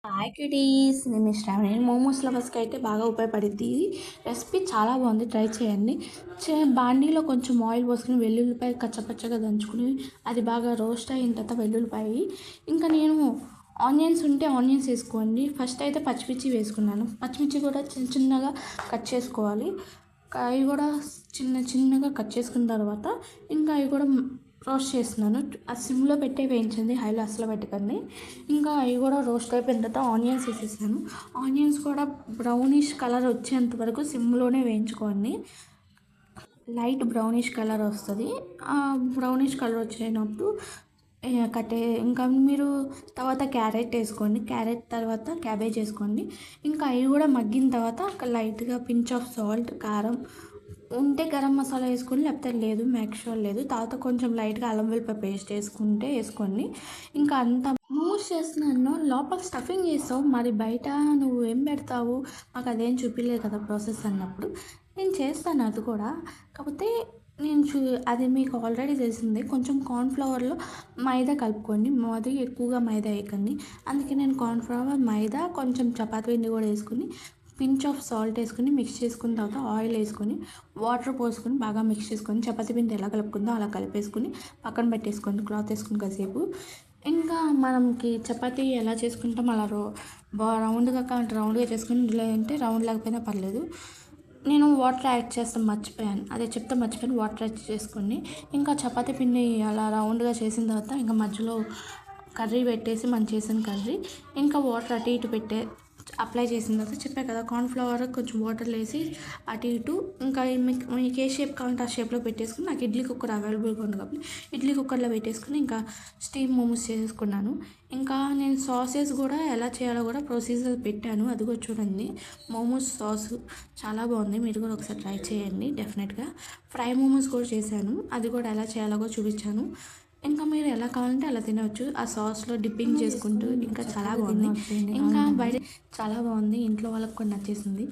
Hi kitties, నేను మీ శ్రావణి. మోమోస్ లవర్స్కి అయితే బాగా ఉపయోగపడుద్ది. ఈ రెసిపీ చాలా బాగుంది, ట్రై చేయండి. బాండీలో కొంచెం ఆయిల్ పోసుకుని వెల్లుల్లిపాయ కచ్చపచ్చగా దంచుకుని అది బాగా రోస్ట్ అయిన తర్వాత వెల్లుల్లిపాయ ఇంకా నేను ఆనియన్స్ ఉంటే ఆనియన్స్ వేసుకోండి. ఫస్ట్ అయితే పచ్చిమిర్చి వేసుకున్నాను. పచ్చిమిర్చి కూడా చిన్న చిన్నగా కట్ చేసుకోవాలి. అవి కూడా చిన్న చిన్నగా కట్ చేసుకున్న తర్వాత ఇంకా అవి కూడా రోస్ట్ చేస్తున్నాను. ఆ సిమ్లో పెట్టే వేయించింది, హైలో అసలు పెట్టకండి. ఇంకా అవి కూడా రోస్ట్ అయిపోయిన తర్వాత ఆనియన్స్ వేసేసాను. ఆనియన్స్ కూడా బ్రౌనిష్ కలర్ వచ్చేంత వరకు సిమ్లోనే వేయించుకోండి. లైట్ బ్రౌనిష్ కలర్ వస్తుంది. ఆ బ్రౌనిష్ కలర్ వచ్చినప్పుడు ఇంకా మీరు తర్వాత క్యారెట్ వేసుకోండి. క్యారెట్ తర్వాత క్యాబేజ్ వేసుకోండి. ఇంకా అవి కూడా మగ్గిన తర్వాత లైట్గా పించ్ ఆఫ్ సాల్ట్, కారం ఉంటే గరం మసాలా వేసుకొని, లేకపోతే లేదు మ్యాక్షూర్ లేదు. తర్వాత కొంచెం లైట్గా అల్లం వెల్లిపాయ పేస్ట్ వేసుకోండి. ఇంకా అంతా మూవ్స్ చేస్తున్నాను. లోపల స్టఫింగ్ చేస్తావు, మరి బయట నువ్వు ఏం పెడతావు, మాకు అదేం చూపించలేదు కదా ప్రాసెస్ అన్నప్పుడు. నేను చేస్తాను అది కూడా. కాకపోతే అది మీకు ఆల్రెడీ తెలిసిందే. కొంచెం కార్న్ఫ్లవర్లో మైదా కలుపుకోండి. అది ఎక్కువగా మైదా వేయకండి. అందుకే నేను కార్న్ఫ్లవర్, మైదా, కొంచెం చపాతీ పిండి కూడా వేసుకుని పించ్ ఆఫ్ సాల్ట్ వేసుకుని మిక్స్ చేసుకున్న తర్వాత ఆయిల్ వేసుకొని వాటర్ పోసుకొని బాగా మిక్స్ చేసుకొని చపాతీ పిండి ఎలా కలుపుకుందో అలా కలిపేసుకుని పక్కన పెట్టేసుకోండి. క్లాత్ వేసుకుని కాసేపు. ఇంకా మనకి చపాతీ ఎలా చేసుకుంటాం అలా రౌండ్గా కావాలంటే రౌండ్గా చేసుకుని, లేదంటే రౌండ్ లేకపోయినా పర్లేదు. నేను వాటర్ యాడ్ చేస్తాను, మర్చిపోయాను. మర్చిపోయాను. వాటర్ యాడ్ చేసుకోండి. ఇంకా చపాతీ పిండి అలా రౌండ్గా చేసిన తర్వాత ఇంకా మధ్యలో కర్రీ పెట్టేసి, మనం చేసిన కర్రీ ఇంకా వాటర్ అటు ఇటు అప్లై చేసిన తర్వాత చెప్పా కదా, కార్న్ఫ్లవర్ కొంచెం వాటర్లో వేసి అటు ఇటు ఇంకా మీకు ఏ షేప్ కావాలంటే ఆ షేప్లో పెట్టేసుకుని, నాకు ఇడ్లీ కుక్కర్ అవైలబుల్గా ఉంది కాబట్టి ఇడ్లీ కుక్కర్లో పెట్టేసుకుని ఇంకా స్టీమ్ మోమోస్ చేసుకున్నాను. ఇంకా నేను సాసెస్ కూడా ఎలా చేయాలో కూడా ప్రొసీజర్ పెట్టాను, అది కూడా చూడండి. మోమోస్ సాస్ చాలా బాగుంది, మీరు కూడా ఒకసారి ట్రై చేయండి డెఫినెట్గా. ఫ్రై మోమోస్ కూడా చేశాను, అది కూడా ఎలా చేయాలో కూడా చూపించాను. ఇంకా మీరు ఎలా కావాలంటే అలా తినవచ్చు, ఆ సాస్లో డిప్పింగ్ చేసుకుంటూ. ఇంకా చాలా బాగుంది. ఇంకా బయట చాలా బాగుంది, ఇంట్లో వాళ్ళకి కూడా నచ్చేసింది.